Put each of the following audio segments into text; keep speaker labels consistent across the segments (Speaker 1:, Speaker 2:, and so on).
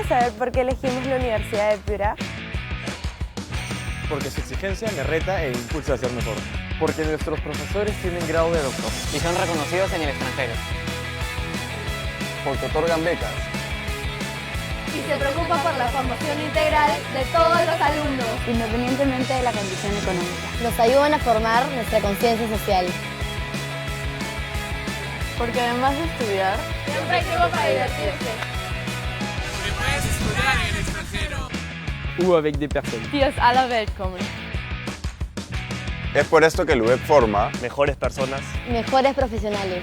Speaker 1: ¿Quieres saber por qué elegimos la Universidad de Piura?
Speaker 2: Porque su exigencia me reta e impulsa a ser mejor. Porque nuestros profesores tienen grado de doctor.
Speaker 3: Y son reconocidos en el extranjero.
Speaker 2: Porque otorgan becas.
Speaker 4: Y se preocupa por la formación integral de todos los alumnos,
Speaker 5: independientemente de la condición económica.
Speaker 6: Nos ayudan a formar nuestra conciencia social.
Speaker 1: Porque además de estudiar,
Speaker 4: siempre hay tiempo para divertirse.
Speaker 7: Porque puedes estudiar en el extranjero.
Speaker 2: O avec des personnes.
Speaker 1: die aus aller Welt kommen.
Speaker 8: Es por esto que el UEP forma
Speaker 2: Mejores personas.
Speaker 6: Mejores profesionales.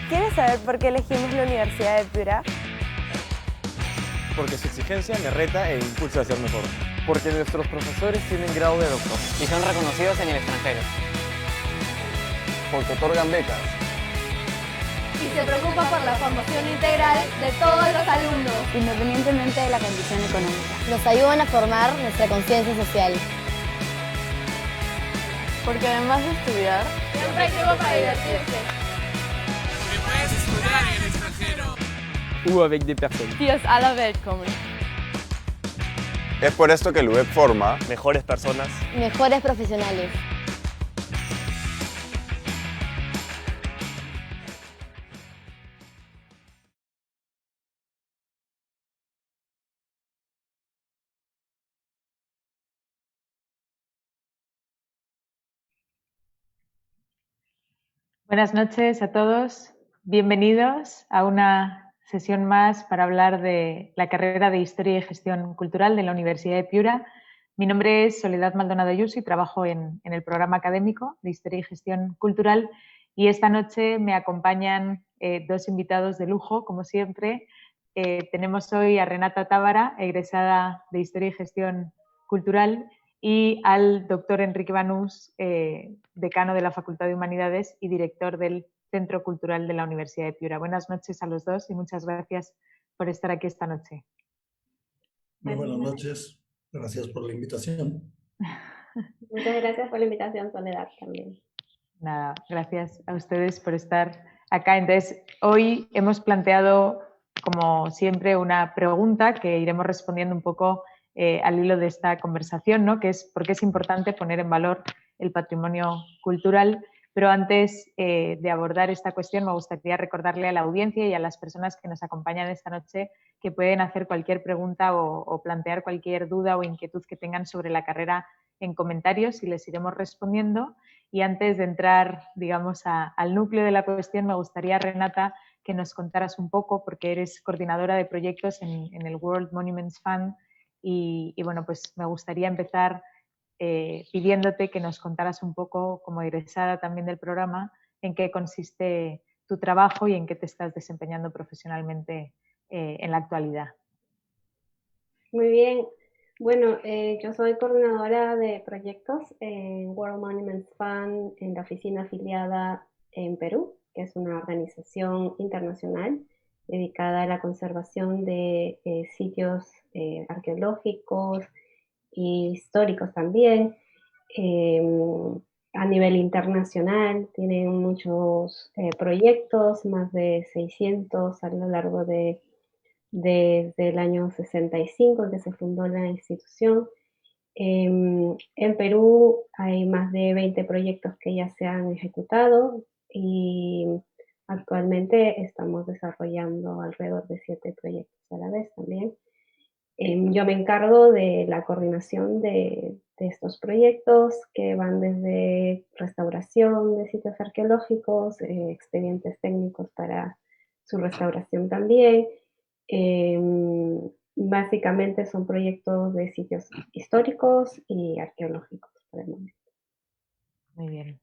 Speaker 1: ¿Quieres saber por qué elegimos la Universidad de Piura?
Speaker 2: Porque su exigencia me reta e impulsa a ser mejor. Porque nuestros profesores tienen grado de doctor.
Speaker 3: Y son reconocidos en el extranjero.
Speaker 2: Porque otorgan becas.
Speaker 4: Y se preocupa por la formación integral de todos los alumnos,
Speaker 5: Independientemente de la condición económica.
Speaker 6: Nos ayudan a formar nuestra conciencia social.
Speaker 1: Porque además de estudiar,
Speaker 4: siempre hay tiempo para divertirse.
Speaker 7: Porque puedes estudiar en el extranjero.
Speaker 2: O avec des personnes.
Speaker 1: die aus aller Welt kommen.
Speaker 8: Es por esto que el UEP forma
Speaker 2: Mejores personas.
Speaker 6: Mejores profesionales.
Speaker 9: Buenas noches a todos. Bienvenidos a una sesión más para hablar de la carrera de Historia y Gestión Cultural de la Universidad de Piura. Mi nombre es Soledad Maldonado Ayuso y trabajo en el programa académico de Historia y Gestión Cultural. Y esta noche me acompañan dos invitados de lujo, como siempre. Tenemos hoy a Renata Tábara, egresada de Historia y Gestión Cultural, y al doctor Enrique Banús, decano de la Facultad de Humanidades y director del Centro Cultural de la Universidad de Piura. Buenas noches a los dos y muchas gracias por estar aquí esta noche.
Speaker 10: Muy buenas noches, gracias por la invitación.
Speaker 11: Muchas gracias por la invitación, Soledad, también.
Speaker 9: Nada, gracias a ustedes por estar acá. Entonces, hoy hemos planteado, como siempre, una pregunta que iremos respondiendo un poco al hilo de esta conversación, ¿no? Que es por qué es importante poner en valor el patrimonio cultural. Pero antes de abordar esta cuestión me gustaría recordarle a la audiencia y a las personas que nos acompañan esta noche que pueden hacer cualquier pregunta o plantear cualquier duda o inquietud que tengan sobre la carrera en comentarios y les iremos respondiendo. Y antes de entrar, digamos, al núcleo de la cuestión, me gustaría, Renata, que nos contaras un poco, porque eres coordinadora de proyectos en el World Monuments Fund y bueno, pues me gustaría empezar pidiéndote que nos contaras un poco, como egresada también del programa, en qué consiste tu trabajo y en qué te estás desempeñando profesionalmente en la actualidad.
Speaker 11: Muy bien. Bueno, yo soy coordinadora de proyectos en World Monuments Fund en la oficina afiliada en Perú, que es una organización internacional dedicada a la conservación de sitios arqueológicos y históricos también. A nivel internacional tienen muchos proyectos, más de 600 a lo largo desde el año 65 que se fundó la institución. En Perú hay más de 20 proyectos que ya se han ejecutado y actualmente estamos desarrollando alrededor de 7 proyectos a la vez también. Yo me encargo de la coordinación de estos proyectos que van desde restauración de sitios arqueológicos, expedientes técnicos para su restauración también. Básicamente son proyectos de sitios históricos y arqueológicos por el momento.
Speaker 9: Muy bien.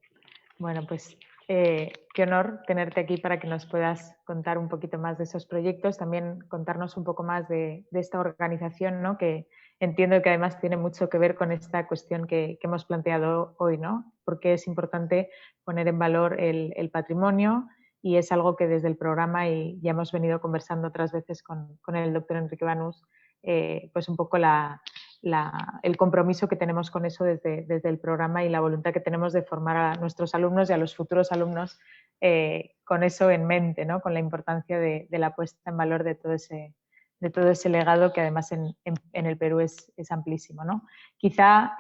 Speaker 9: Bueno, pues qué honor tenerte aquí para que nos puedas contar un poquito más de esos proyectos, también contarnos un poco más de esta organización, ¿no? Que entiendo que además tiene mucho que ver con esta cuestión que hemos planteado hoy, ¿no? Porque es importante poner en valor el patrimonio y es algo que desde el programa, y ya hemos venido conversando otras veces con el doctor Enrique Banús, pues un poco el compromiso que tenemos con eso desde el programa y la voluntad que tenemos de formar a nuestros alumnos y a los futuros alumnos con eso en mente, ¿no? Con la importancia de la puesta en valor de todo ese legado que además en el Perú es amplísimo, ¿no? Quizá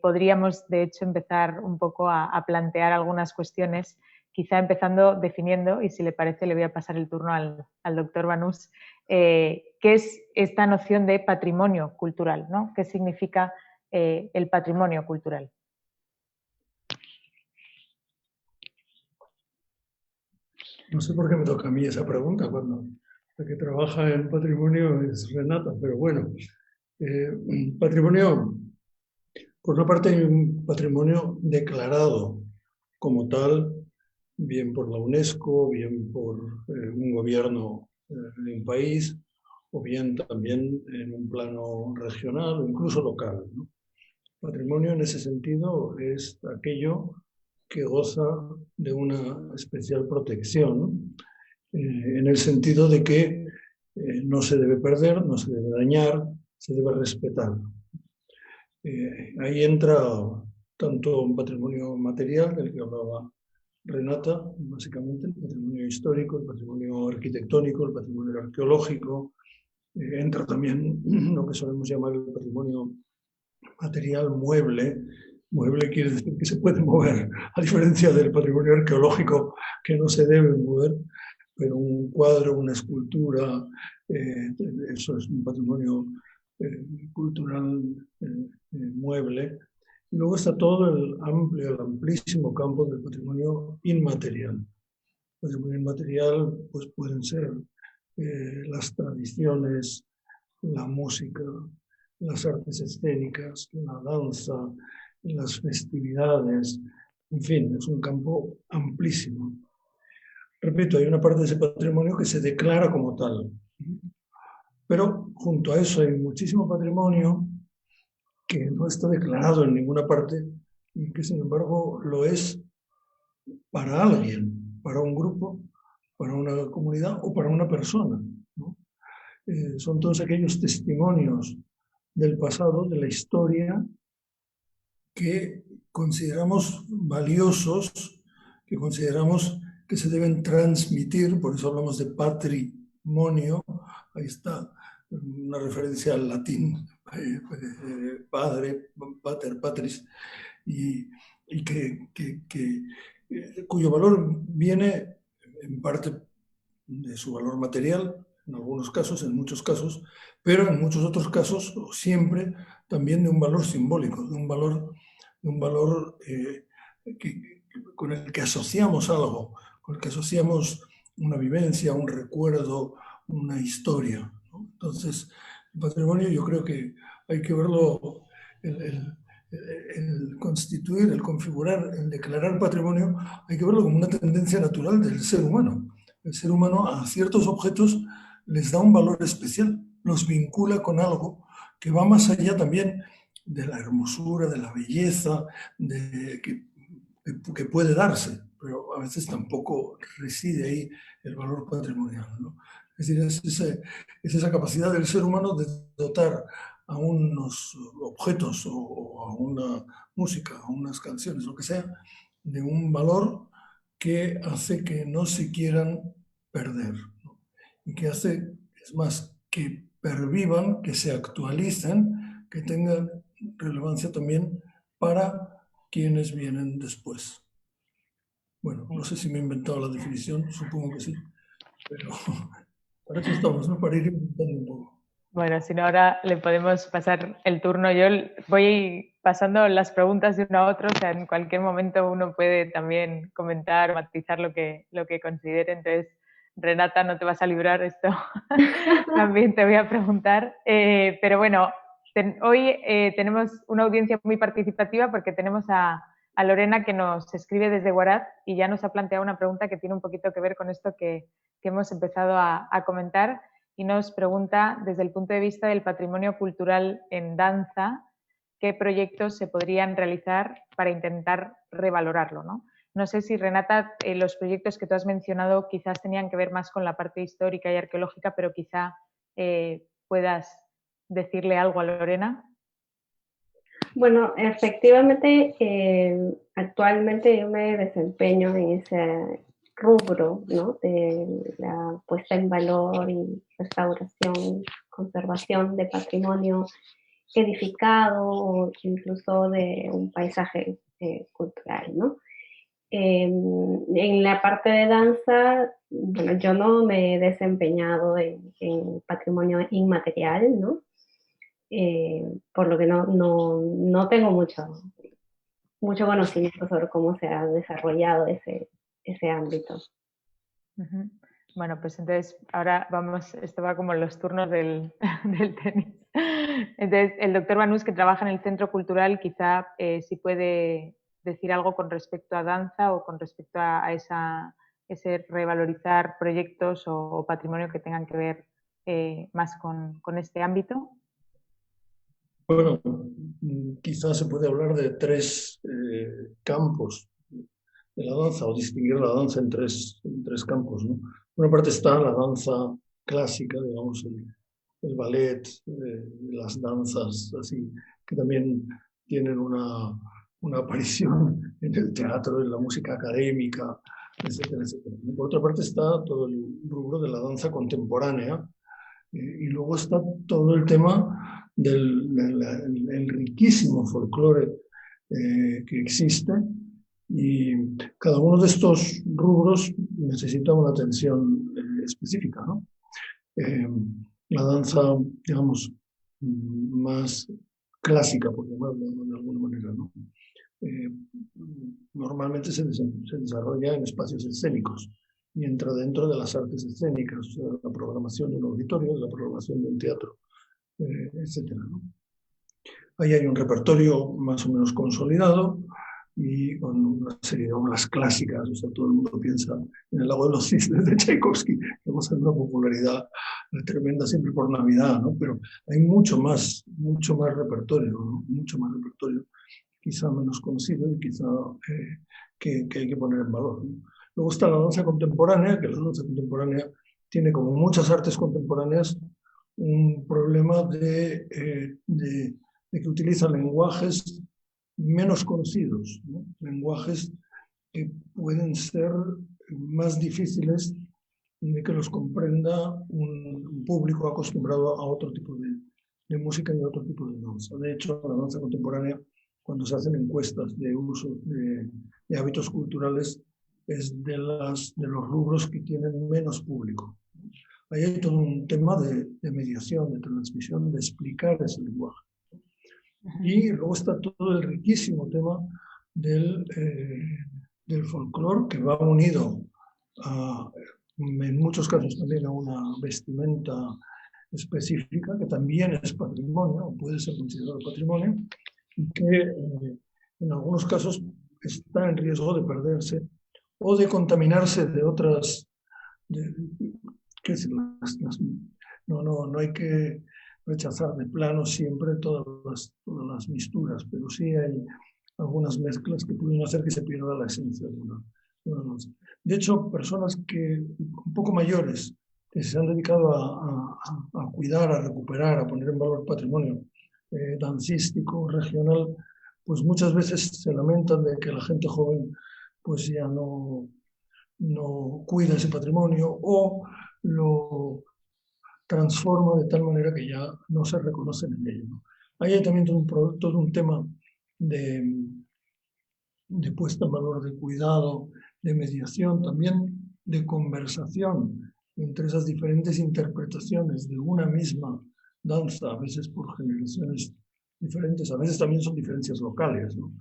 Speaker 9: podríamos de hecho empezar un poco a plantear algunas cuestiones, quizá empezando definiendo, y si le parece le voy a pasar el turno al doctor Banús, qué es esta noción de patrimonio cultural, ¿no? ¿Qué significa el patrimonio cultural?
Speaker 10: No sé por qué me toca a mí esa pregunta cuando la que trabaja en patrimonio es Renata, pero bueno, patrimonio, por una parte hay un patrimonio declarado como tal, bien por la UNESCO, bien por un gobierno de un país, o bien también en un plano regional o incluso local, ¿no? Patrimonio en ese sentido es aquello que goza de una especial protección, en el sentido de que no se debe perder, no se debe dañar, se debe respetar. Ahí entra tanto un patrimonio material, del que hablaba Renata, básicamente el patrimonio histórico, el patrimonio arquitectónico, el patrimonio arqueológico. Entra también lo que solemos llamar el patrimonio material mueble. Mueble quiere decir que se puede mover, a diferencia del patrimonio arqueológico que no se debe mover, pero un cuadro, una escultura, eso es un patrimonio cultural mueble. Y luego está todo el amplísimo campo del patrimonio inmaterial. El patrimonio inmaterial pues, pueden ser las tradiciones, la música, las artes escénicas, la danza, las festividades, en fin, es un campo amplísimo. Repito, hay una parte de ese patrimonio que se declara como tal, pero junto a eso hay muchísimo patrimonio que no está declarado en ninguna parte y que sin embargo lo es para alguien, para un grupo, para una comunidad o para una persona, ¿no? Son todos aquellos testimonios del pasado, de la historia, que consideramos valiosos, que consideramos que se deben transmitir, por eso hablamos de patrimonio. Ahí está una referencia al latín, padre, pater, patris, y que cuyo valor viene en parte de su valor material, en algunos casos, en muchos casos, pero en muchos otros casos siempre también de un valor simbólico, de un valor con el que asociamos algo, con el que asociamos una vivencia, un recuerdo, una historia, ¿no? Entonces, el patrimonio yo creo que hay que verlo, el constituir, el configurar, el declarar patrimonio, hay que verlo como una tendencia natural del ser humano. El ser humano a ciertos objetos les da un valor especial, los vincula con algo que va más allá también de la hermosura, de la belleza, que puede darse, pero a veces tampoco reside ahí el valor patrimonial, ¿no? Es decir, es esa capacidad del ser humano de dotar a unos objetos o a una música, a unas canciones, lo que sea, de un valor que hace que no se quieran perder, ¿no? Y que hace, es más, que pervivan, que se actualicen, que tengan relevancia también para quienes vienen después. Bueno, no sé si me he inventado la definición, supongo que sí, pero para eso estamos, ¿no? Para ir inventando un poco.
Speaker 9: Bueno, si no, ahora le podemos pasar el turno. Yo voy pasando las preguntas de uno a otro, o sea, en cualquier momento uno puede también comentar, matizar lo que considere. Entonces, Renata, no te vas a librar esto, también te voy a preguntar. Pero bueno, hoy tenemos una audiencia muy participativa porque tenemos a Lorena, que nos escribe desde Huaraz y ya nos ha planteado una pregunta que tiene un poquito que ver con esto que hemos empezado a comentar, y nos pregunta, desde el punto de vista del patrimonio cultural en danza, qué proyectos se podrían realizar para intentar revalorarlo, ¿no? No sé si, Renata, los proyectos que tú has mencionado quizás tenían que ver más con la parte histórica y arqueológica, pero quizá puedas decirle algo a Lorena.
Speaker 11: Bueno, efectivamente, actualmente yo me desempeño en ese rubro, ¿no? De la puesta en valor y restauración, conservación de patrimonio edificado o incluso de un paisaje cultural, ¿no? En la parte de danza, bueno, yo no me he desempeñado en patrimonio inmaterial, ¿no? Por lo que no tengo mucho conocimiento sobre cómo se ha desarrollado ese ámbito.
Speaker 9: Uh-huh. Bueno, pues entonces ahora vamos, esto va como en los turnos del tenis. Entonces, el doctor Banús, que trabaja en el Centro Cultural, quizá sí puede decir algo con respecto a danza o con respecto a ese revalorizar proyectos o patrimonio que tengan que ver más con este ámbito.
Speaker 10: Bueno, quizás se puede hablar de tres campos de la danza, o distinguir la danza en tres campos, ¿no? Por una parte está la danza clásica, digamos, el ballet, las danzas así, que también tienen una aparición en el teatro, en la música académica, etcétera, etcétera. Por otra parte está todo el rubro de la danza contemporánea, y luego está todo el tema del riquísimo folclore que existe, y cada uno de estos rubros necesita una atención específica, ¿no? La danza, digamos, más clásica, por llamarlo de alguna manera, ¿no? Normalmente se desarrolla en espacios escénicos y entra dentro de las artes escénicas, o sea, la programación de un auditorio, la programación de un teatro, etcétera, ¿no? Ahí hay un repertorio más o menos consolidado y con una serie de obras clásicas, o sea, todo el mundo piensa en El lago de los cisnes de Tchaikovsky, que goza de una popularidad tremenda siempre por Navidad, ¿no? Pero hay mucho más repertorio, ¿no? Mucho más repertorio, quizá menos conocido y quizá que hay que poner en valor, ¿no? Luego está la danza contemporánea, que la danza contemporánea tiene, como muchas artes contemporáneas, un problema de que utiliza lenguajes menos conocidos, ¿no? Lenguajes que pueden ser más difíciles de que los comprenda un público acostumbrado a otro tipo de música y a otro tipo de danza. De hecho, la danza contemporánea cuando se hacen encuestas de uso de hábitos culturales, es de los rubros que tienen menos público. Ahí hay todo un tema de mediación, de transmisión, de explicar ese lenguaje. Y luego está todo el riquísimo tema del folclore, que va unido en muchos casos también a una vestimenta específica, que también es patrimonio, o puede ser considerado patrimonio, y que en algunos casos está en riesgo de perderse o de contaminarse de otras... No hay que rechazar de plano siempre todas las misturas, pero sí hay algunas mezclas que pueden hacer que se pierda la esencia de una danza. De hecho, personas un poco mayores que se han dedicado a cuidar, a recuperar, a poner en valor patrimonio dancístico, regional, pues muchas veces se lamentan de que la gente joven pues ya no cuida ese patrimonio o lo transforma de tal manera que ya no se reconocen en ello, ¿no? Ahí hay también todo un tema de puesta en valor, de cuidado, de mediación, también de conversación entre esas diferentes interpretaciones de una misma danza, a veces por generaciones diferentes, a veces también son diferencias locales, ¿no?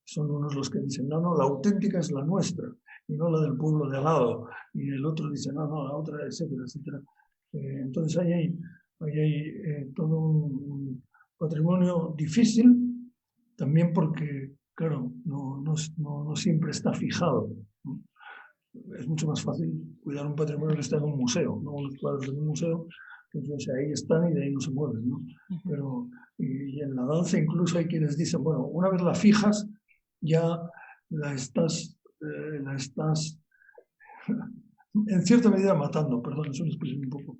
Speaker 10: Son unos los que dicen, no, la auténtica es la nuestra, y no la del pueblo de al lado, y el otro dice, no, la otra, etcétera, etcétera. Entonces ahí hay todo un patrimonio difícil, también porque, claro, no siempre está fijado, ¿no? Es mucho más fácil cuidar un patrimonio que está en un museo, ¿no? Unos cuadros en un museo, entonces ahí están y de ahí no se mueven, ¿no? Pero y en la danza incluso hay quienes dicen, bueno, una vez la fijas, ya la estás en cierta medida matando, perdón, es una expresión un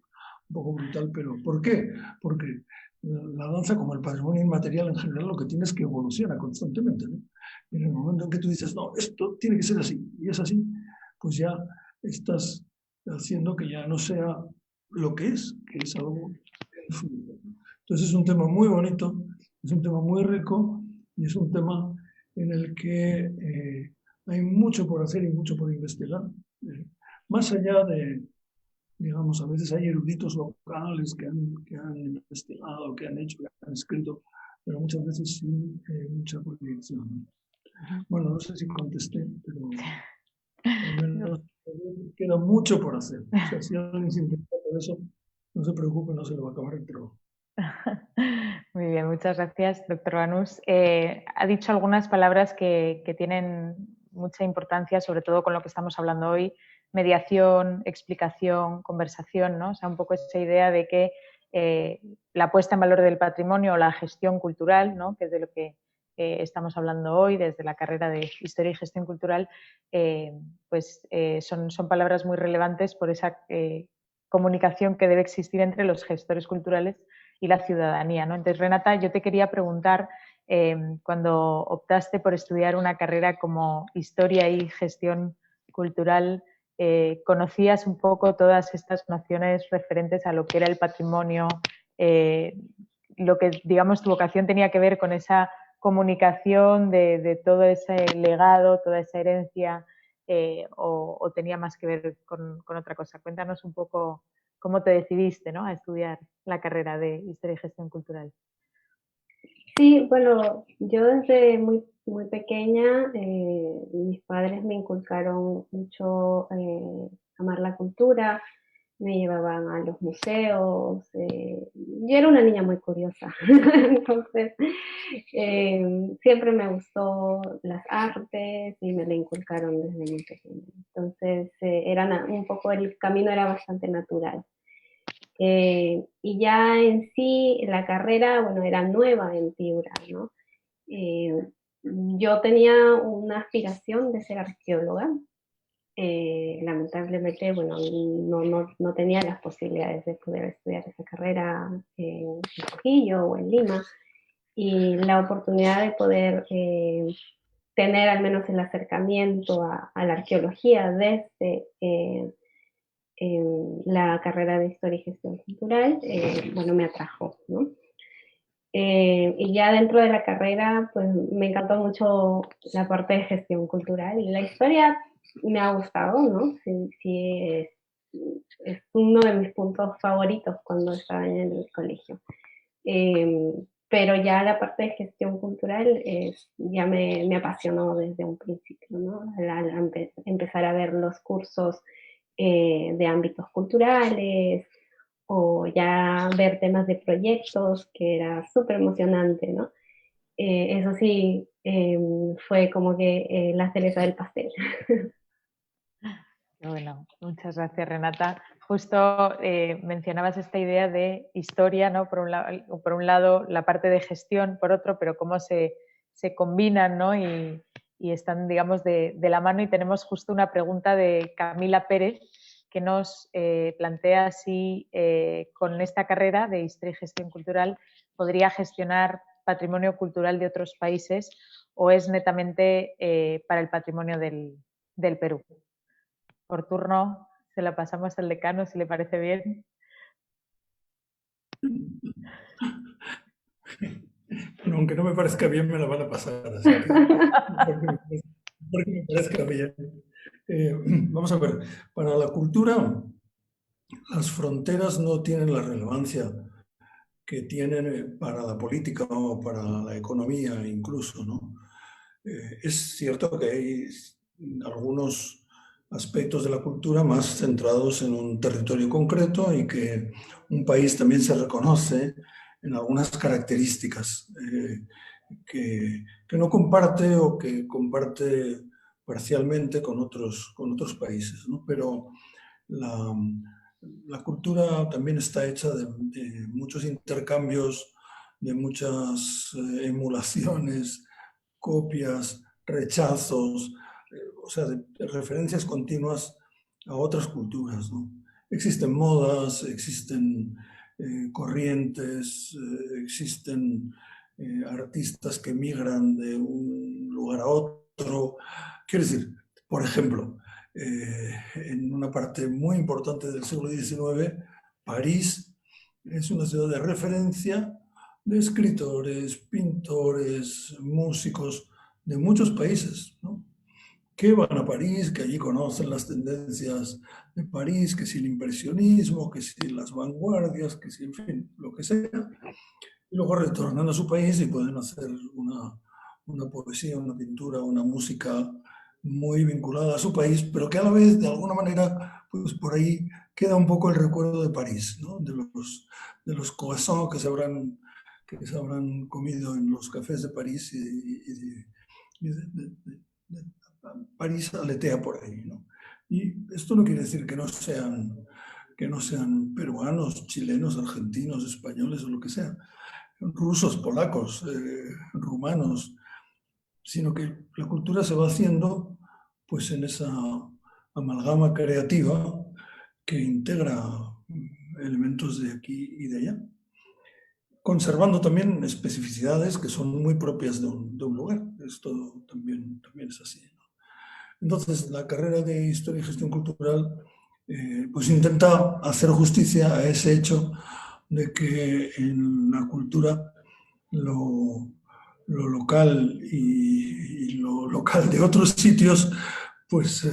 Speaker 10: poco brutal, pero ¿por qué? Porque la danza, como el patrimonio inmaterial en general, lo que tiene es que evoluciona constantemente, ¿no? Y en el momento en que tú dices, no, esto tiene que ser así, y es así, pues ya estás haciendo que ya no sea lo que es algo fluido. Entonces es un tema muy bonito, es un tema muy rico, y es un tema en el que hay mucho por hacer y mucho por investigar. Más allá de, digamos, a veces hay eruditos locales que han investigado, que han hecho, que han escrito, pero muchas veces sin mucha proyección. Bueno, no sé si contesté, pero al menos queda mucho por hacer. O sea, si alguien se interesa por eso, no se preocupe, no se le va a acabar el trabajo.
Speaker 9: Muy bien, muchas gracias, doctor Banús. Ha dicho algunas palabras que tienen mucha importancia, sobre todo con lo que estamos hablando hoy: mediación, explicación, conversación, ¿no? O sea, un poco esa idea de que la puesta en valor del patrimonio o la gestión cultural, ¿no? Que es de lo que estamos hablando hoy desde la carrera de Historia y Gestión Cultural, son palabras muy relevantes por esa comunicación que debe existir entre los gestores culturales y la ciudadanía, ¿no? Entonces, Renata, yo te quería preguntar, cuando optaste por estudiar una carrera como Historia y Gestión Cultural, ¿conocías un poco todas estas nociones referentes a lo que era el patrimonio? Lo que, digamos, tu vocación tenía que ver con esa comunicación de todo ese legado, toda esa herencia, o tenía más que ver con otra cosa. Cuéntanos un poco cómo te decidiste, ¿no?, a estudiar la carrera de Historia y Gestión Cultural.
Speaker 11: Sí, bueno, yo desde muy pequeña, mis padres me inculcaron mucho amar la cultura, me llevaban a los museos, yo era una niña muy curiosa, entonces siempre me gustó las artes y me la inculcaron desde muy pequeña. Entonces un poco el camino era bastante natural. Y ya en sí la carrera, bueno, era nueva en Piura, ¿no? Yo tenía una aspiración de ser arqueóloga. Lamentablemente, bueno, no tenía las posibilidades de poder estudiar esa carrera en Trujillo o en Lima, y la oportunidad de poder tener al menos el acercamiento a la arqueología desde la carrera de Historia y Gestión Cultural, bueno, me atrajo, ¿no? Y ya dentro de la carrera, pues me encantó mucho la parte de gestión cultural y la historia me ha gustado, ¿no? Sí, es uno de mis puntos favoritos cuando estaba en el colegio. Pero ya la parte de gestión cultural ya me apasionó desde un principio, ¿no? Al empezar a ver los cursos de ámbitos culturales, o ya ver temas de proyectos, que era súper emocionante, ¿no? Eso sí, fue como que la cereza del pastel.
Speaker 9: Bueno, muchas gracias, Renata. Justo mencionabas esta idea de historia, ¿no? Por un lado la parte de gestión, por otro, pero cómo se combinan, ¿no? y están, digamos, de la mano. Y tenemos justo una pregunta de Camila Pérez, que nos plantea si con esta carrera de Historia y Gestión Cultural podría gestionar patrimonio cultural de otros países o es netamente para el patrimonio del Perú. Por turno, se la pasamos al decano, si le parece bien.
Speaker 10: Bueno, aunque no me parezca bien, me la van a pasar. Así que, porque me parezca bien. Vamos a ver, para la cultura, las fronteras no tienen la relevancia que tienen para la política o para la economía incluso, ¿no? Es cierto que hay algunos aspectos de la cultura más centrados en un territorio concreto y que un país también se reconoce en algunas características que no comparte o que comparte parcialmente con otros países, ¿no? Pero la cultura también está hecha de muchos intercambios, de muchas emulaciones, copias, rechazos, o sea, de referencias continuas a otras culturas, ¿no? Existen modas, existen corrientes, existen artistas que migran de un lugar a otro. Quiero decir, por ejemplo, en una parte muy importante del siglo XIX, París es una ciudad de referencia de escritores, pintores, músicos de muchos países, ¿no? Que van a París, que allí conocen las tendencias de París, que si el impresionismo, que si las vanguardias, que si, en fin, lo que sea. Y luego retornan a su país y pueden hacer una poesía, una pintura, una música muy vinculada a su país, pero que a la vez, de alguna manera, pues por ahí queda un poco el recuerdo de París, ¿no? De los croissants que se habrán comido en los cafés de París y de París aletea por ahí, ¿no? Y esto no quiere decir que no sean peruanos, chilenos, argentinos, españoles o lo que sea, rusos, polacos, rumanos, sino que la cultura se va haciendo pues en esa amalgama creativa que integra elementos de aquí y de allá, conservando también especificidades que son muy propias de un lugar. Esto también es así, ¿no? Entonces, la carrera de Historia y Gestión Cultural pues intenta hacer justicia a ese hecho de que en la cultura lo local y lo local de otros sitios pues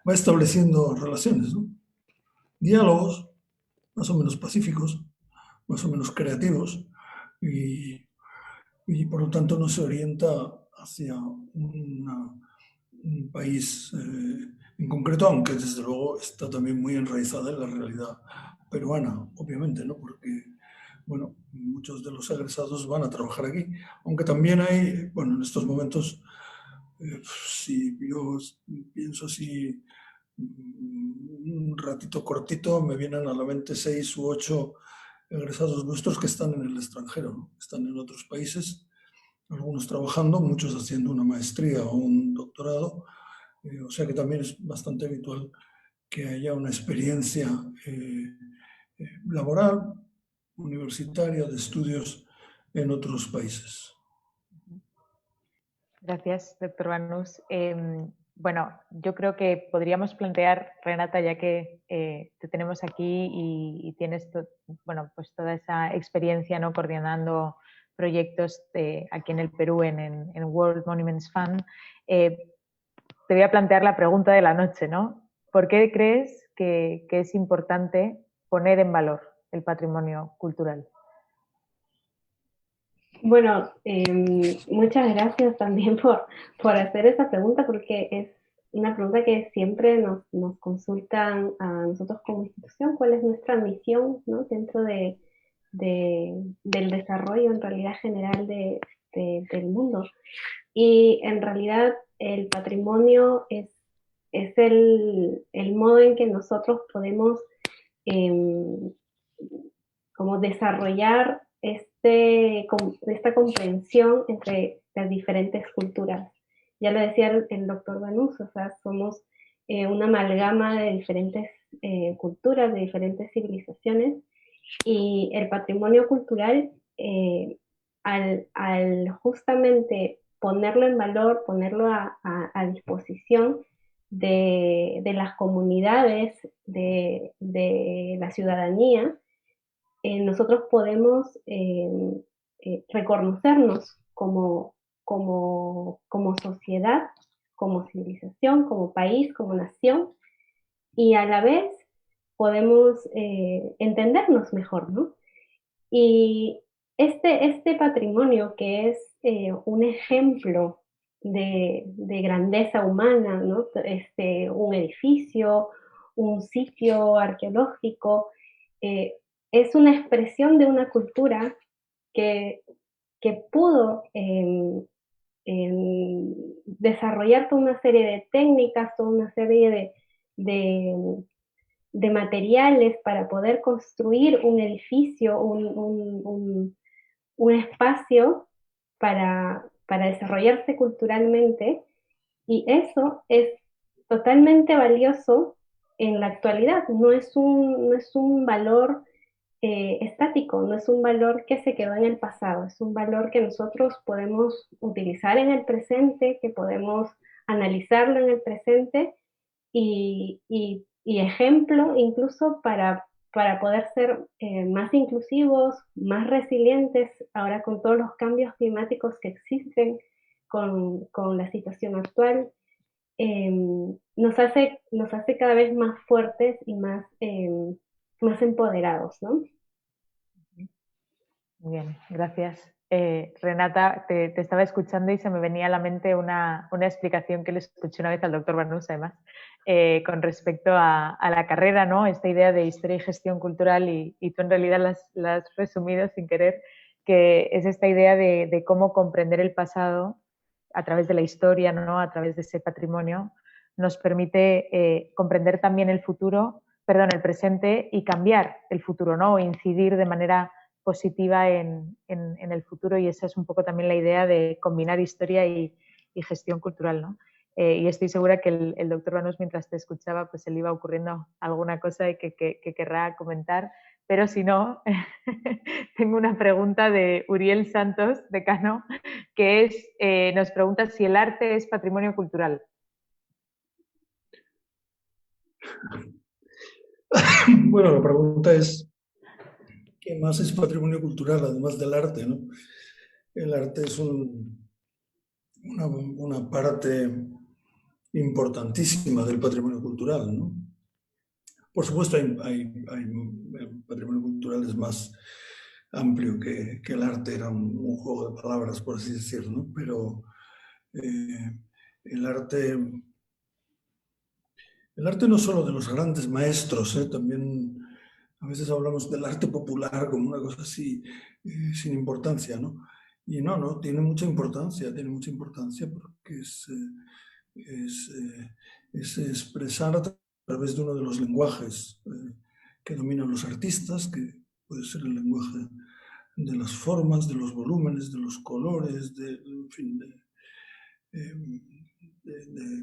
Speaker 10: va estableciendo relaciones, ¿no? Diálogos más o menos pacíficos, más o menos creativos y por lo tanto no se orienta hacia un país en concreto, aunque desde luego está también muy enraizada en la realidad peruana, obviamente, ¿no? Porque, bueno, muchos de los egresados van a trabajar aquí, aunque también hay, bueno, en estos momentos, si yo pienso así, un ratito cortito, me vienen a la mente 6 u 8 egresados nuestros que están en el extranjero, ¿no? Están en otros países, algunos trabajando, muchos haciendo una maestría o un doctorado, o sea que también es bastante habitual que haya una experiencia laboral, universitaria, de estudios en otros países.
Speaker 9: Gracias, doctor Banús. Bueno, yo creo que podríamos plantear, Renata, ya que te tenemos aquí y tienes bueno, pues toda esa experiencia, ¿no? Coordinando proyectos aquí en el Perú en World Monuments Fund, te voy a plantear la pregunta de la noche, ¿no? ¿Por qué crees que es importante poner en valor el patrimonio cultural?
Speaker 11: Bueno, muchas gracias también por hacer esa pregunta, porque es una pregunta que siempre nos consultan a nosotros como institución, cuál es nuestra misión, ¿no? Dentro del desarrollo en realidad general del mundo. Y en realidad el patrimonio es el modo en que nosotros podemos como desarrollar esta comprensión entre las diferentes culturas. Ya lo decía el doctor Banús, o sea, somos una amalgama de diferentes culturas, de diferentes civilizaciones, y el patrimonio cultural, al justamente ponerlo en valor, ponerlo a disposición de las comunidades, de la ciudadanía, nosotros podemos reconocernos como sociedad, como civilización, como país, como nación, y a la vez podemos entendernos mejor, ¿no? Y este patrimonio, que es un ejemplo de grandeza humana, ¿no? Un edificio, un sitio arqueológico, es una expresión de una cultura que pudo desarrollar toda una serie de técnicas, toda una serie de materiales para poder construir un edificio, un espacio para desarrollarse culturalmente, y eso es totalmente valioso en la actualidad. No es un valor estático, no es un valor que se quedó en el pasado, es un valor que nosotros podemos utilizar en el presente, que podemos analizarlo en el presente, y ejemplo incluso para poder ser más inclusivos, más resilientes ahora con todos los cambios climáticos que existen, con la situación actual. Nos hace cada vez más fuertes y más empoderados, ¿no?
Speaker 9: Muy bien, gracias. Renata, te estaba escuchando y se me venía a la mente una explicación que le escuché una vez al doctor Banús, además, con respecto a la carrera, ¿no? Esta idea de historia y gestión cultural, y tú en realidad la has resumido sin querer, que es esta idea de cómo comprender el pasado a través de la historia, ¿no? A través de ese patrimonio, nos permite comprender también el presente, y cambiar el futuro, ¿no? O incidir de manera positiva en el futuro, y esa es un poco también la idea de combinar historia y gestión cultural, ¿no? Y estoy segura que el doctor Banús, mientras te escuchaba, pues se le iba ocurriendo alguna cosa que querrá comentar, pero si no, tengo una pregunta de Uriel Santos, decano, que nos pregunta si el arte es patrimonio cultural.
Speaker 10: Bueno, la pregunta es, ¿qué más es patrimonio cultural además del arte, ¿no? El arte es una parte importantísima del patrimonio cultural, ¿no? Por supuesto, el patrimonio cultural es más amplio que el arte, era un juego de palabras, por así decirlo, ¿no? Pero el arte no solo de los grandes maestros, también a veces hablamos del arte popular como una cosa así sin importancia, ¿no? Y no, tiene mucha importancia porque es expresar a través de uno de los lenguajes que dominan los artistas, que puede ser el lenguaje de las formas, de los volúmenes, de los colores, de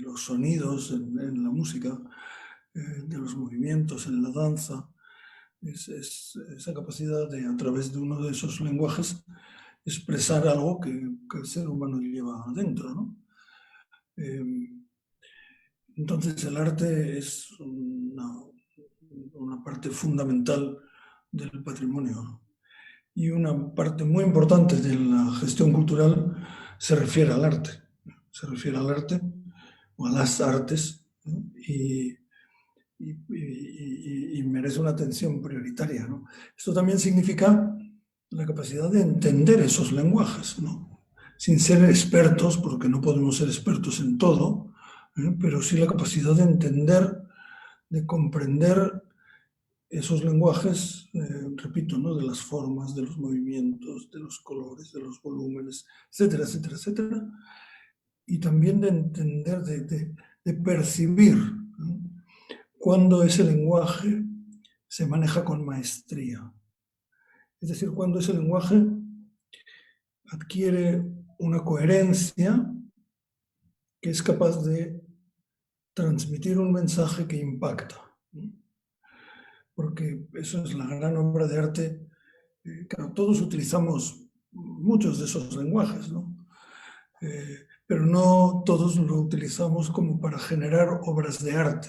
Speaker 10: los sonidos en la música, de los movimientos en la danza. Es esa capacidad de, a través de uno de esos lenguajes, expresar algo que el ser humano lleva adentro, ¿no? Entonces el arte es una parte fundamental del patrimonio. Y una parte muy importante de la gestión cultural se refiere al arte. Se refiere al arte o a las artes, ¿no? Y merece una atención prioritaria, ¿no? Esto también significa la capacidad de entender esos lenguajes, ¿no? Sin ser expertos, porque no podemos ser expertos en todo, pero sí la capacidad de entender, de comprender esos lenguajes, repito, ¿no? De las formas, de los movimientos, de los colores, de los volúmenes, etcétera, etcétera, etcétera. Y también de entender, de percibir, ¿no? Cuando ese lenguaje se maneja con maestría. Es decir, cuando ese lenguaje adquiere una coherencia que es capaz de transmitir un mensaje que impacta. Porque eso es la gran obra de arte. Claro, todos utilizamos muchos de esos lenguajes, ¿no? Pero no todos lo utilizamos como para generar obras de arte.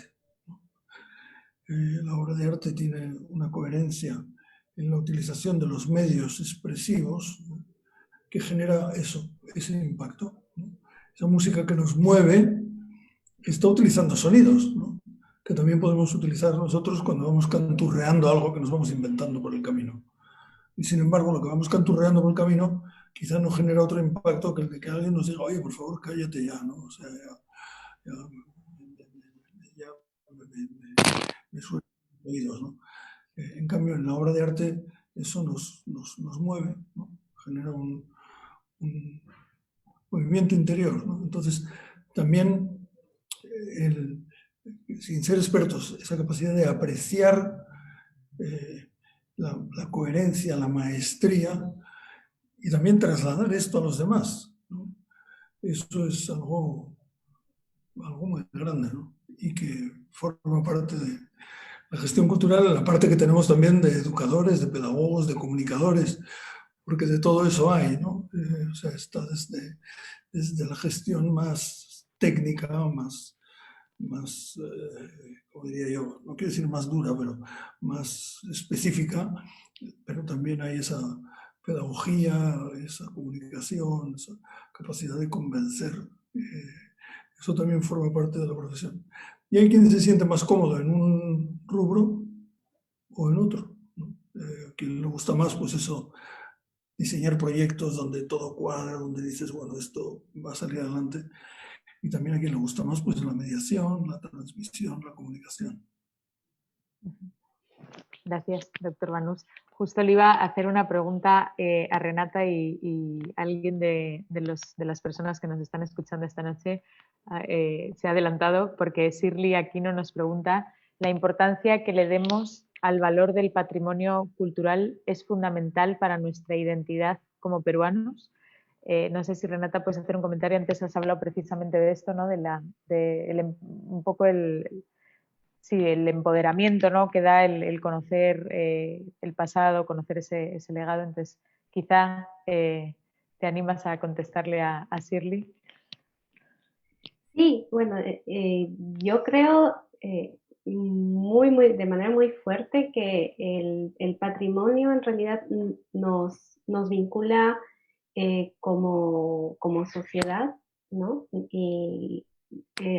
Speaker 10: La obra de arte tiene una coherencia en la utilización de los medios expresivos, ¿no? Que genera eso, ese impacto, ¿no? Esa música que nos mueve está utilizando sonidos, ¿no? Que también podemos utilizar nosotros cuando vamos canturreando algo que nos vamos inventando por el camino. Y sin embargo, lo que vamos canturreando por el camino quizá no genera otro impacto que el de que alguien nos diga, oye, por favor, cállate ya, ¿no? O sea, ya me suenan los oídos, ¿no? En cambio, en la obra de arte eso nos mueve, ¿no? Genera un movimiento interior, ¿no? Entonces, también, sin ser expertos, esa capacidad de apreciar la coherencia, la maestría, y también trasladar esto a los demás, ¿no? Eso es algo muy grande, ¿no? Y que forma parte de la gestión cultural, la parte que tenemos también de educadores, de pedagogos, de comunicadores, porque de todo eso hay, ¿no? O sea, está desde la gestión más técnica, más como diría yo, no quiero decir más dura, pero más específica, pero también hay esa pedagogía, esa comunicación, esa capacidad de convencer. Eso también forma parte de la profesión. Y hay quien se siente más cómodo en un rubro o en otro, ¿no? A quien le gusta más, pues eso, diseñar proyectos donde todo cuadra, donde dices, bueno, esto va a salir adelante. Y también a quien le gusta más, pues la mediación, la transmisión, la comunicación.
Speaker 9: Gracias, doctor Banús. Justo le iba a hacer una pregunta a Renata y alguien de las personas que nos están escuchando esta noche se ha adelantado, porque Shirley Aquino nos pregunta: la importancia que le demos al valor del patrimonio cultural es fundamental para nuestra identidad como peruanos. No sé si Renata puedes hacer un comentario. Antes has hablado precisamente de esto, ¿no? Un poco el empoderamiento, ¿no? Que da el conocer el pasado, conocer ese legado. Entonces, quizá te animas a contestarle a Shirley.
Speaker 11: Sí, bueno, yo creo de manera muy fuerte que el patrimonio en realidad nos vincula como sociedad, ¿no? Y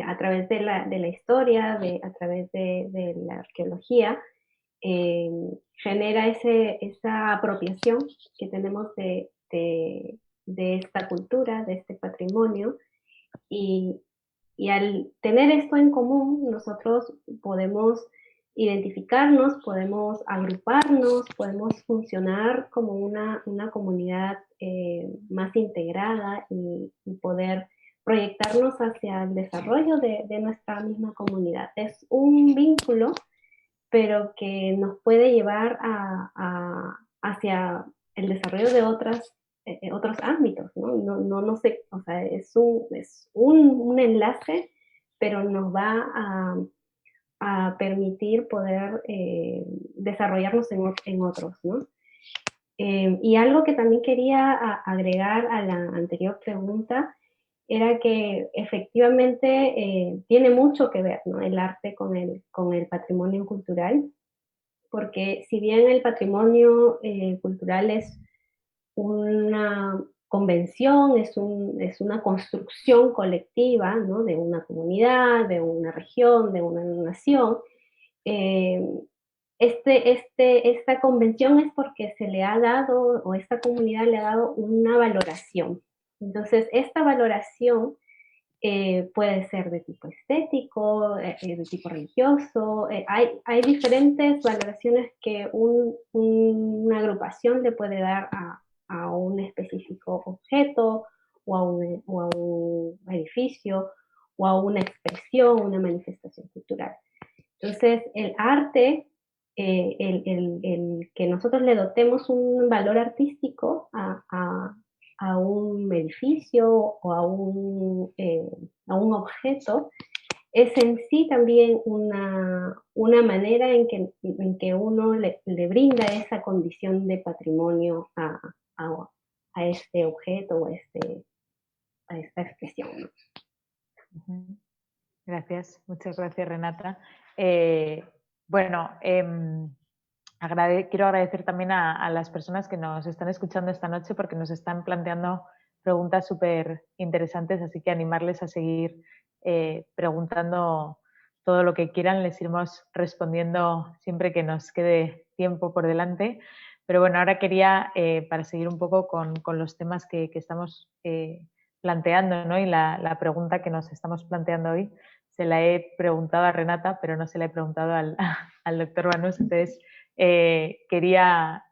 Speaker 11: a través de la historia, a través de la arqueología, genera esa apropiación que tenemos de esta cultura, de este patrimonio, y al tener esto en común, nosotros podemos identificarnos, podemos agruparnos, podemos funcionar como una comunidad más integrada y poder proyectarnos hacia el desarrollo de nuestra misma comunidad. Es un vínculo, pero que nos puede llevar hacia el desarrollo de otros ámbitos, ¿no? No sé, o sea, es un enlace, pero nos va a permitir poder desarrollarnos en otros, ¿no? Y algo que también quería agregar a la anterior pregunta era que efectivamente tiene mucho que ver, ¿no? El arte con el patrimonio cultural. porque si bien el patrimonio cultural es una convención, es una construcción colectiva, ¿no? De una comunidad, de una región, de una nación, esta convención es porque se le ha dado, o esta comunidad le ha dado una valoración. Entonces, esta valoración puede ser de tipo estético, de tipo religioso. Hay diferentes valoraciones que una agrupación le puede dar a un específico objeto, o a un edificio, o a una expresión, una manifestación cultural. Entonces, el arte, el que nosotros le dotemos un valor artístico a un edificio o a un objeto, es en sí también una manera en que uno le brinda esa condición de patrimonio a este objeto o a esta expresión, ¿no?
Speaker 9: Gracias, muchas gracias, Renata. Bueno, quiero agradecer también a las personas que nos están escuchando esta noche, porque nos están planteando preguntas súper interesantes, así que animarles a seguir preguntando todo lo que quieran. Les iremos respondiendo siempre que nos quede tiempo por delante. Pero bueno, ahora quería, para seguir un poco con los temas que estamos planteando, ¿no? Y la pregunta que nos estamos planteando hoy, se la he preguntado a Renata, pero no se la he preguntado al doctor Banús. Entonces, quería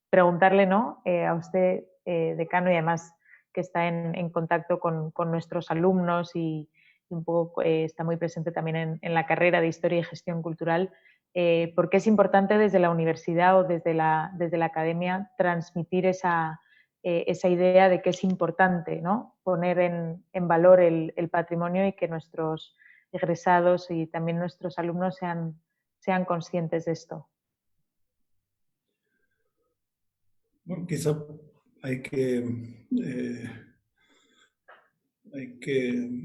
Speaker 9: preguntarle, ¿no? A usted, decano, y además que está en contacto con nuestros alumnos y un poco está muy presente también en la carrera de Historia y Gestión Cultural, ¿por qué es importante desde la universidad o desde la academia transmitir esa idea de que es importante, ¿no? Poner en valor el patrimonio y que nuestros egresados y también nuestros alumnos sean conscientes de esto?
Speaker 10: Bueno, quizá hay que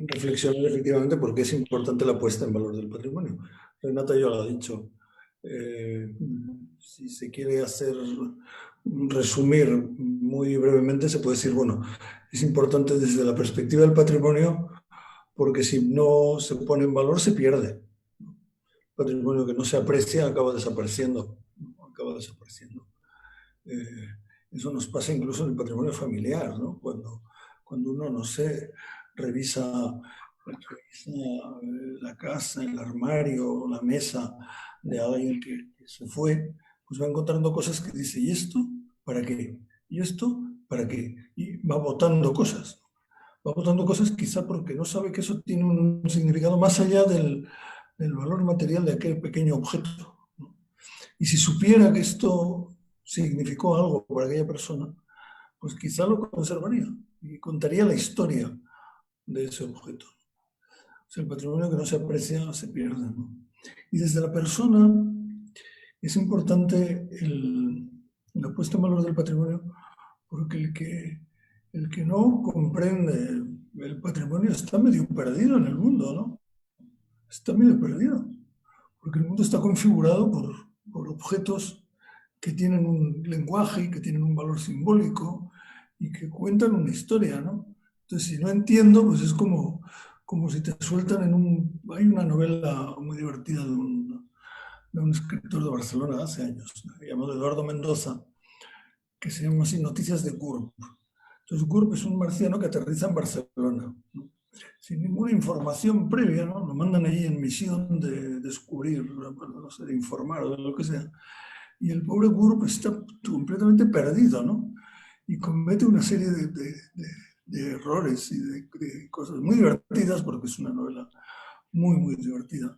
Speaker 10: reflexionar efectivamente por qué es importante la puesta en valor del patrimonio. Renata ya lo ha dicho. Si se quiere resumir muy brevemente, se puede decir, bueno, es importante desde la perspectiva del patrimonio porque si no se pone en valor se pierde. El patrimonio que no se aprecia acaba desapareciendo. Eso nos pasa incluso en el patrimonio familiar, ¿no? Cuando uno, no sé, revisa la casa, el armario, la mesa de alguien que se fue, pues va encontrando cosas que dice, ¿y esto para qué? ¿Y esto para qué? Y va botando cosas. Va botando cosas quizá porque no sabe que eso tiene un significado más allá del valor material de aquel pequeño objeto, ¿no? Y si supiera que esto significó algo para aquella persona, pues quizá lo conservaría y contaría la historia de ese objeto. O sea, el patrimonio que no se aprecia se pierde, ¿no? Y desde la persona es importante la puesta en valor del patrimonio, porque el que no comprende el patrimonio está medio perdido en el mundo, ¿no? Está medio perdido, porque el mundo está configurado por objetos que tienen un lenguaje, que tienen un valor simbólico y que cuentan una historia, ¿no? Entonces, si no entiendo, pues es como si te sueltan Hay una novela muy divertida de un escritor de Barcelona hace años, llamado Eduardo Mendoza, que se llama así Noticias de GURB. Entonces, GURB es un marciano que aterriza en Barcelona, ¿no? Sin ninguna información previa, ¿no? Lo mandan allí en misión de descubrir, no sé, de informar o de lo que sea. Y el pobre GURB está completamente perdido, ¿no? Y comete una serie de errores y de cosas muy divertidas, porque es una novela muy, muy divertida.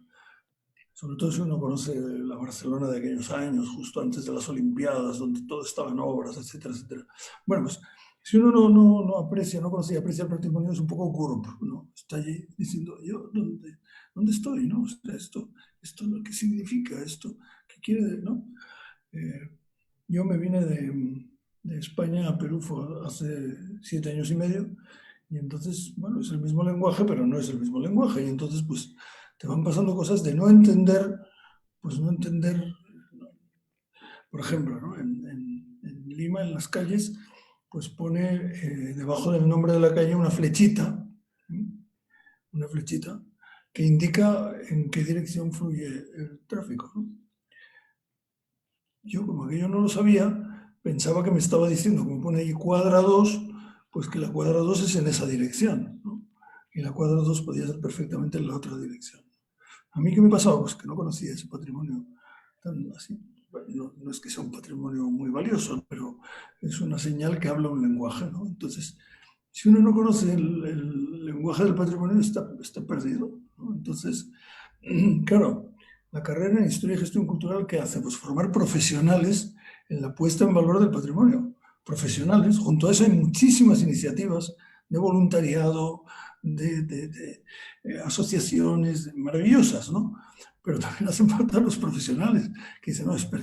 Speaker 10: Sobre todo si uno conoce la Barcelona de aquellos años, justo antes de las Olimpiadas, donde todo estaba en obras, etcétera, etcétera. Bueno, pues si uno no aprecia, no conoce y aprecia el patrimonio, es un poco GURB, ¿no? Está allí diciendo, ¿yo dónde estoy, no? O sea, esto ¿qué significa esto? ¿Qué quiere, no? Yo me vine de España a Perú hace 7 años y medio, y entonces, bueno, es el mismo lenguaje, pero no es el mismo lenguaje, y entonces, pues, te van pasando cosas de no entender Por ejemplo, ¿no? En Lima, en las calles, pues pone debajo del nombre de la calle una flechita que indica en qué dirección fluye el tráfico, ¿no? Yo, como aquello no lo sabía, pensaba que me estaba diciendo, como pone ahí cuadra 2, pues que la cuadra 2 es en esa dirección, ¿no? Y la cuadra 2 podía ser perfectamente en la otra dirección. ¿A mí qué me pasaba? Pues que no conocía ese patrimonio tan así. Bueno, no es que sea un patrimonio muy valioso, pero es una señal que habla un lenguaje, ¿no? Entonces, si uno no conoce el lenguaje del patrimonio, está perdido, ¿no? Entonces, claro, la carrera en Historia y Gestión Cultural, ¿qué hace? Pues formar profesionales en la puesta en valor del patrimonio. Profesionales. Junto a eso hay muchísimas iniciativas de voluntariado, de asociaciones maravillosas, ¿no? Pero también hacen falta los profesionales que dicen, no, espera,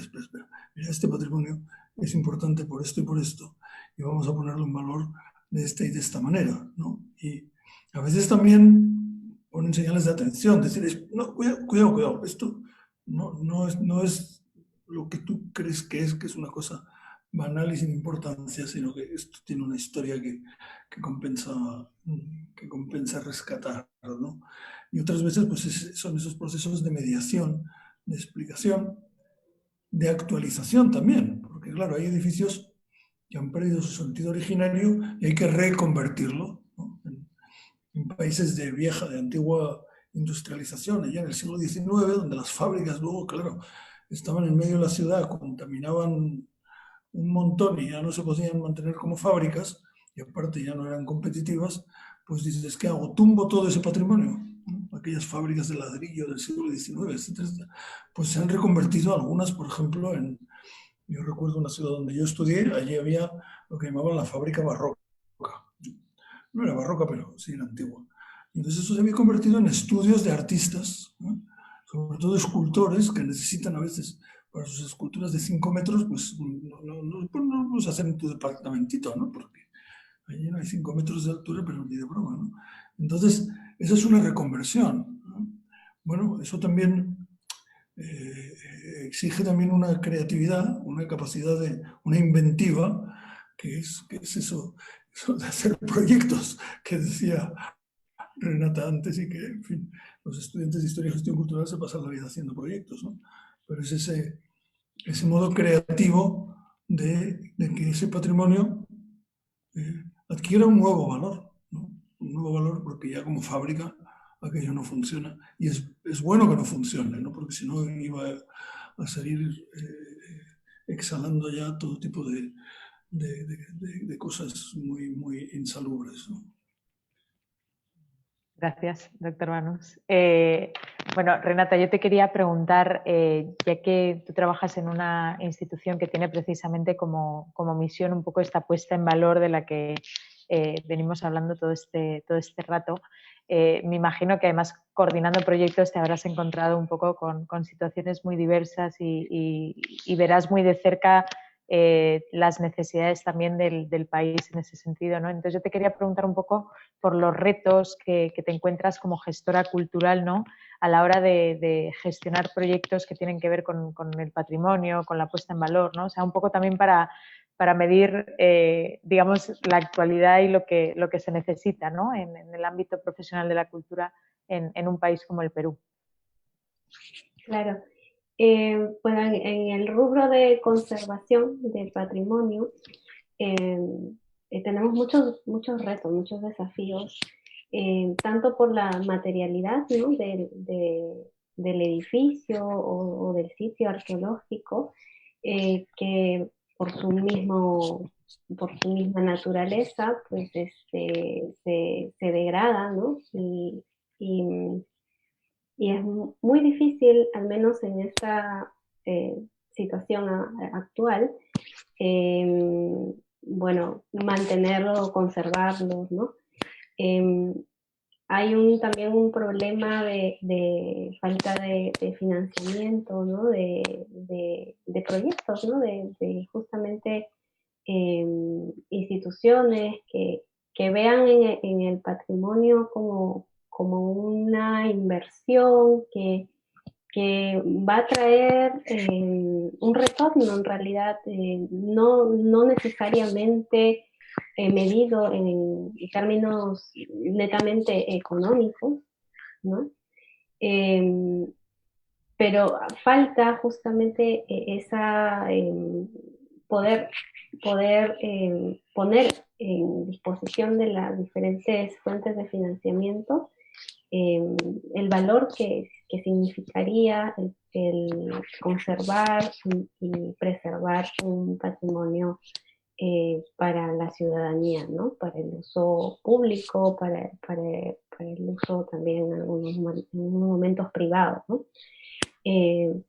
Speaker 10: mira, este patrimonio es importante por esto y por esto, y vamos a ponerlo en valor de esta y de esta manera, ¿no? Y a veces también ponen señales de atención, decir, no, cuidado, esto no es lo que tú crees que es una cosa banal y sin importancia, sino que esto tiene una historia que compensa rescatar, ¿no? Y otras veces pues son esos procesos de mediación, de explicación, de actualización también, porque claro, hay edificios que han perdido su sentido originario y hay que reconvertirlo, ¿no? En países de antigua industrialización, allá en el siglo XIX, donde las fábricas luego, claro, estaban en medio de la ciudad, contaminaban un montón y ya no se podían mantener como fábricas, y aparte ya no eran competitivas, pues dices, ¿qué hago? Tumbo todo ese patrimonio, ¿no? Aquellas fábricas de ladrillo del siglo XIX, etcétera, pues se han reconvertido algunas, por ejemplo, yo recuerdo una ciudad donde yo estudié, allí había lo que llamaban la fábrica barroca. No era barroca, pero sí era antigua. Y entonces eso se había convertido en estudios de artistas, ¿no? Sobre todo escultores que necesitan a veces para sus esculturas de 5 metros, pues no los hacen en tu departamentito, ¿no? Porque allí no hay 5 metros de altura, pero ni de broma, ¿no? Entonces, esa es una reconversión, ¿no? Bueno, eso también exige también una creatividad, una capacidad una inventiva, que es eso de hacer proyectos que decía Renata antes, y que, en fin, los estudiantes de Historia y Gestión Cultural se pasan la vida haciendo proyectos, ¿no? Pero es ese modo creativo de que ese patrimonio adquiera un nuevo valor, ¿no? Un nuevo valor, porque ya como fábrica aquello no funciona. Y es bueno que no funcione, ¿no? Porque si no iba a salir exhalando ya todo tipo de cosas muy, muy insalubres, ¿no?
Speaker 9: Gracias, doctor Banús. Bueno, Renata, yo te quería preguntar, ya que tú trabajas en una institución que tiene precisamente como misión un poco esta puesta en valor de la que venimos hablando todo este rato, me imagino que además coordinando proyectos te habrás encontrado un poco con situaciones muy diversas y verás muy de cerca las necesidades también del país en ese sentido, ¿no? Entonces yo te quería preguntar un poco por los retos que te encuentras como gestora cultural, ¿no? A la hora de gestionar proyectos que tienen que ver con el patrimonio, con la puesta en valor, ¿no? O sea, un poco también para medir, digamos, la actualidad y lo que se necesita, ¿no? En el ámbito profesional de la cultura en un país como el Perú.
Speaker 11: Claro. Bueno, en el rubro de conservación del patrimonio tenemos muchos retos, muchos desafíos, tanto por la materialidad, ¿no? del edificio o del sitio arqueológico, que por su misma naturaleza pues se degrada, ¿no? Y es muy difícil, al menos en esta situación actual, bueno, mantenerlo o conservarlos, ¿no? Hay también un problema de falta de financiamiento, ¿no? de proyectos, ¿no? de justamente instituciones que vean en el patrimonio como una inversión que que va a traer un retorno en realidad, no necesariamente medido en términos netamente económicos, ¿no? Pero falta justamente esa poder poner en disposición de las diferentes fuentes de financiamiento el valor que significaría el conservar y preservar un patrimonio para la ciudadanía, ¿no? Para el uso público, para el uso también en algunos momentos privados, ¿no?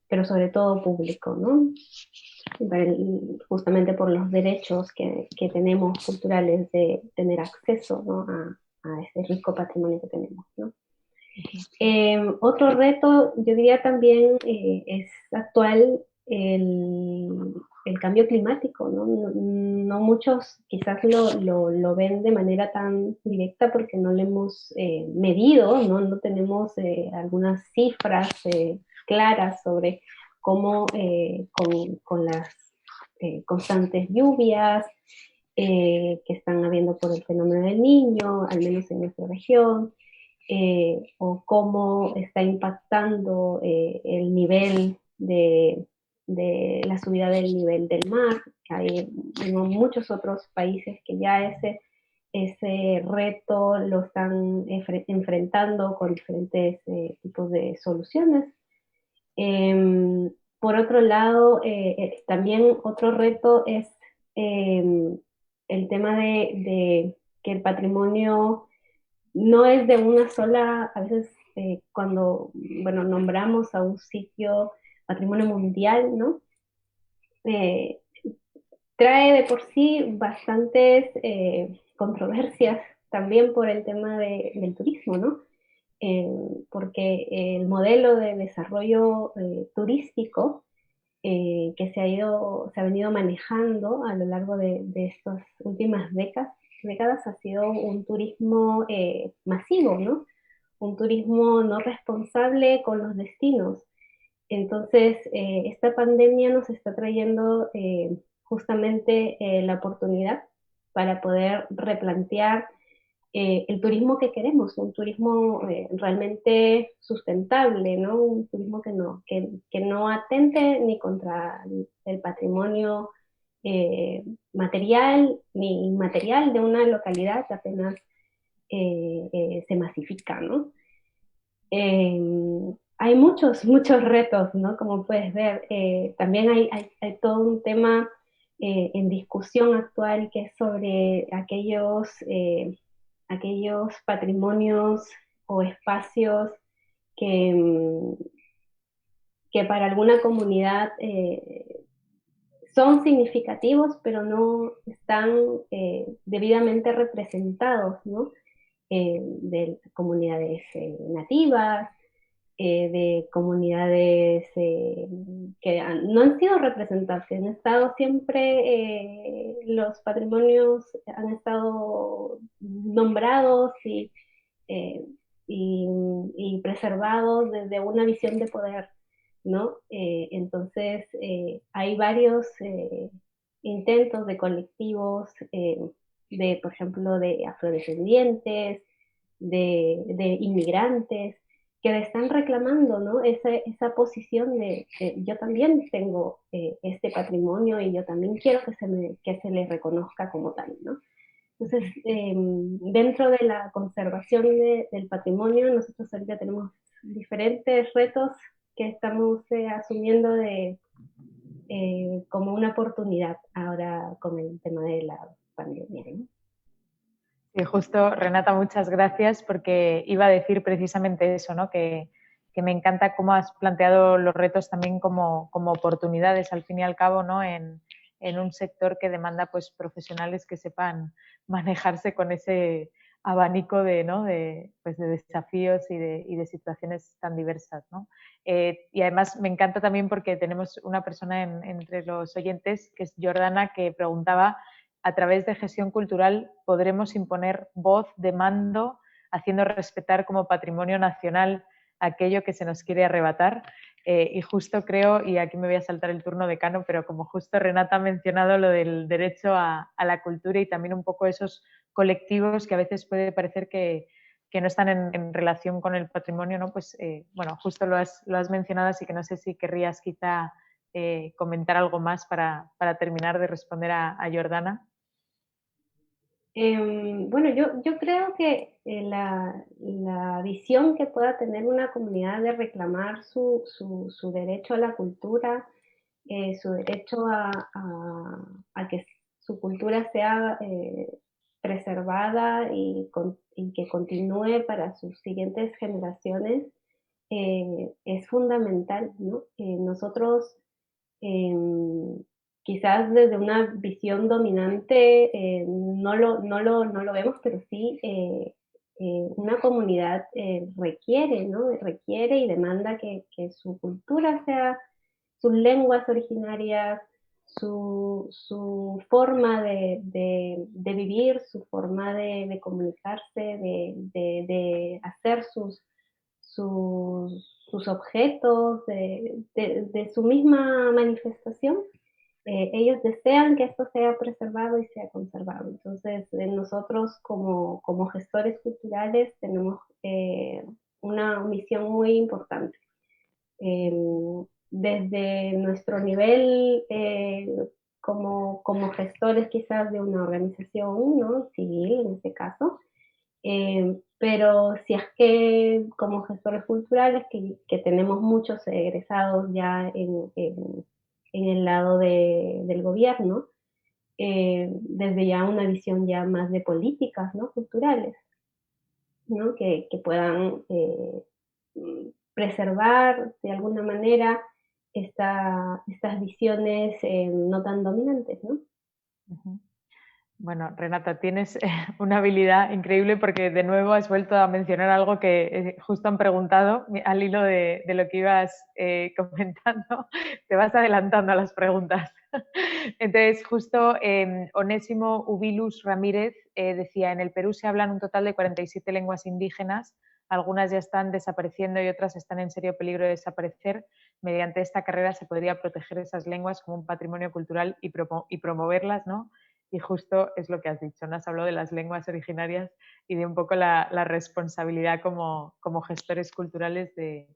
Speaker 11: Pero sobre todo público, ¿no? Justamente por los derechos que tenemos culturales de tener acceso, ¿no? a este rico patrimonio que tenemos, ¿no? Otro reto, yo diría también, es actual el cambio climático, ¿no? No muchos quizás lo ven de manera tan directa porque no lo hemos medido, no tenemos algunas cifras claras sobre cómo con las constantes lluvias que están habiendo por el fenómeno del Niño, al menos en nuestra región, o cómo está impactando el nivel de la subida del nivel del mar. Hay muchos otros países que ya ese reto lo están enfrentando con diferentes tipos de soluciones. Por otro lado, también otro reto es el tema de que el patrimonio no es de una sola, a veces cuando nombramos a un sitio patrimonio mundial, ¿no? Trae de por sí bastantes controversias también por el tema del turismo, ¿no? Porque el modelo de desarrollo turístico que se ha venido manejando a lo largo de estas últimas décadas ha sido un turismo masivo, ¿no? Un turismo no responsable con los destinos. Entonces, esta pandemia nos está trayendo justamente la oportunidad para poder replantear el turismo que queremos, un turismo realmente sustentable, ¿no? Un turismo que no atente ni contra el patrimonio material ni inmaterial de una localidad que apenas se masifica, ¿no? Hay muchos retos, ¿no? Como puedes ver, también hay todo un tema en discusión actual que es sobre aquellos patrimonios o espacios que para alguna comunidad son significativos, pero no están debidamente representados, ¿no? De comunidades nativas, de comunidades que no han sido representadas, que han estado siempre, los patrimonios han estado nombrados y preservados desde una visión de poder, ¿no? Entonces, hay varios intentos de colectivos, por ejemplo, de afrodescendientes, de inmigrantes, que están reclamando, ¿no? Esa posición de yo también tengo este patrimonio y yo también quiero que se le reconozca como tal, ¿no? Entonces, dentro de la conservación del patrimonio, nosotros ahorita tenemos diferentes retos que estamos asumiendo como una oportunidad ahora con el tema de la pandemia, ¿no?
Speaker 9: Sí, justo, Renata, muchas gracias, porque iba a decir precisamente eso, ¿no? Que me encanta cómo has planteado los retos también como oportunidades, al fin y al cabo, ¿no? En un sector que demanda, pues, profesionales que sepan manejarse con ese abanico de desafíos y de situaciones tan diversas, ¿no? Y además me encanta también porque tenemos una persona entre los oyentes, que es Jordana, que preguntaba: a través de gestión cultural podremos imponer voz de mando, haciendo respetar como patrimonio nacional aquello que se nos quiere arrebatar. Y justo creo, y aquí me voy a saltar el turno de Cano, pero como justo Renata ha mencionado lo del derecho a la cultura y también un poco esos colectivos que a veces puede parecer que no están en relación con el patrimonio, ¿no? Pues bueno, justo lo has mencionado, así que no sé si querrías quizá comentar algo más para terminar de responder a Jordana.
Speaker 11: Bueno, yo creo que la visión que pueda tener una comunidad de reclamar su derecho a la cultura, su derecho a que su cultura sea preservada y que continúe para sus siguientes generaciones, es fundamental, ¿no? Nosotros quizás desde una visión dominante no lo vemos, pero sí una comunidad requiere, ¿no? Requiere y demanda que su cultura sea, sus lenguas originarias, su forma de vivir, su forma de comunicarse, de hacer sus objetos, de su misma manifestación. Ellos desean que esto sea preservado y sea conservado. Entonces, nosotros como gestores culturales tenemos una misión muy importante. Desde nuestro nivel como gestores quizás de una organización, ¿no? Civil en este caso, pero si es que como gestores culturales que tenemos muchos egresados ya en el lado del gobierno, desde ya una visión ya más de políticas, ¿no? Culturales, ¿no? Que puedan preservar de alguna manera estas visiones no tan dominantes, ¿no?
Speaker 9: Uh-huh. Bueno, Renata, tienes una habilidad increíble porque de nuevo has vuelto a mencionar algo que justo han preguntado al hilo de lo que ibas comentando. Te vas adelantando a las preguntas. Entonces, justo Onésimo Ubilus Ramírez decía, en el Perú se hablan un total de 47 lenguas indígenas, algunas ya están desapareciendo y otras están en serio peligro de desaparecer. Mediante esta carrera se podría proteger esas lenguas como un patrimonio cultural y promoverlas, ¿no? Y justo es lo que has dicho, ¿no? Has hablado de las lenguas originarias y de un poco la responsabilidad como gestores culturales de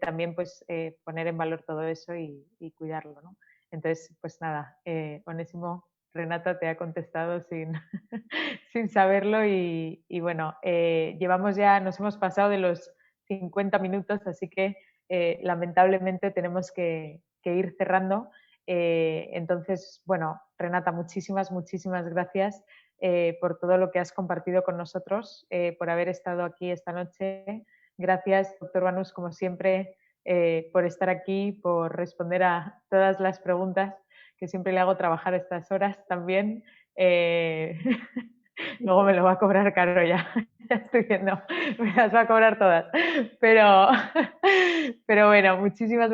Speaker 9: también pues, poner en valor todo eso y cuidarlo, ¿no? Entonces, pues nada, Onésimo, Renata te ha contestado sin, sin saberlo y bueno, nos hemos pasado de los 50 minutos, así que lamentablemente tenemos que ir cerrando. Entonces, bueno, Renata, muchísimas gracias por todo lo que has compartido con nosotros, por haber estado aquí esta noche. Gracias, doctor Banús, como siempre, por estar aquí, por responder a todas las preguntas, que siempre le hago trabajar estas horas también. Luego me lo va a cobrar caro ya estoy viendo, me las va a cobrar todas. Pero bueno, muchísimas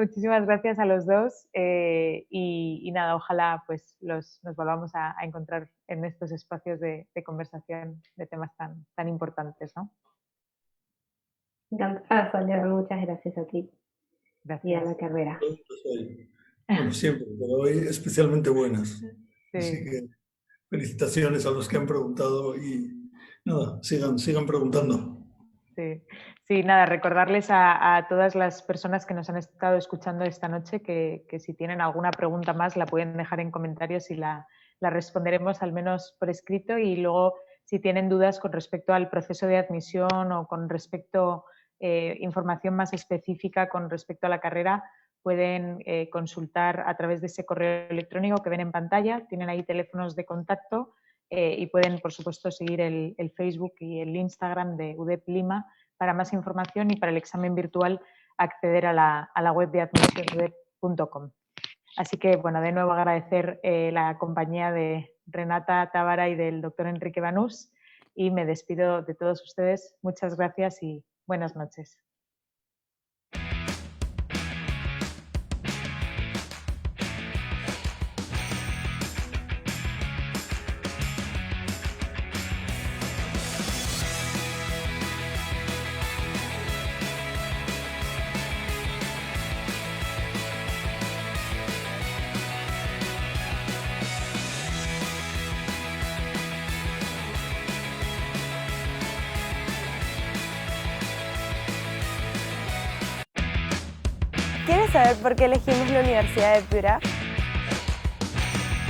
Speaker 9: gracias a los dos y nada, ojalá pues nos volvamos a encontrar en estos espacios de conversación de temas tan importantes, ¿no?
Speaker 11: Encantada, Soledad, muchas gracias a ti.
Speaker 9: Gracias.
Speaker 11: Y a la carrera.
Speaker 10: Bueno, siempre, pero hoy especialmente buenas.
Speaker 9: Sí.
Speaker 10: Así que felicitaciones a los que han preguntado y nada, sigan preguntando.
Speaker 9: Sí, nada, recordarles a todas las personas que nos han estado escuchando esta noche que si tienen alguna pregunta más la pueden dejar en comentarios y la responderemos al menos por escrito, y luego si tienen dudas con respecto al proceso de admisión o con respecto información más específica con respecto a la carrera, pueden consultar a través de ese correo electrónico que ven en pantalla. Tienen ahí teléfonos de contacto y pueden, por supuesto, seguir el Facebook y el Instagram de UDEP Lima para más información, y para el examen virtual acceder a la web de admisionudep.com. Así que, bueno, de nuevo agradecer la compañía de Renata Tábara y del doctor Enrique Banús, y me despido de todos ustedes. Muchas gracias y buenas noches.
Speaker 1: ¿Quieres saber por qué elegimos la Universidad de Piura?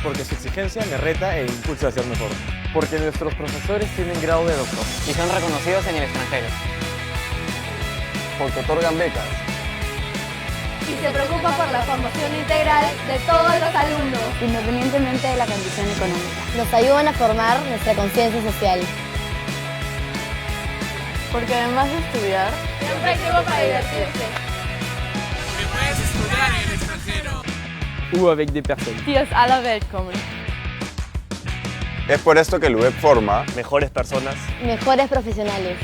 Speaker 2: Porque su exigencia me reta e impulsa a ser mejor. Porque nuestros profesores tienen grado de doctor.
Speaker 3: Y son reconocidos en el extranjero.
Speaker 8: Porque otorgan becas.
Speaker 4: Y se preocupa por la formación integral de todos los alumnos.
Speaker 5: Independientemente de la condición económica.
Speaker 6: Nos ayudan a formar nuestra conciencia social.
Speaker 1: Porque además de estudiar,
Speaker 4: Siempre hay tiempo para divertirse.
Speaker 7: Que puedes estudiar en el extranjero.
Speaker 2: Ou avec des personnes.
Speaker 1: die aus aller Welt kommen.
Speaker 8: Es por esto que el UEP forma
Speaker 2: Mejores personas.
Speaker 6: Mejores profesionales.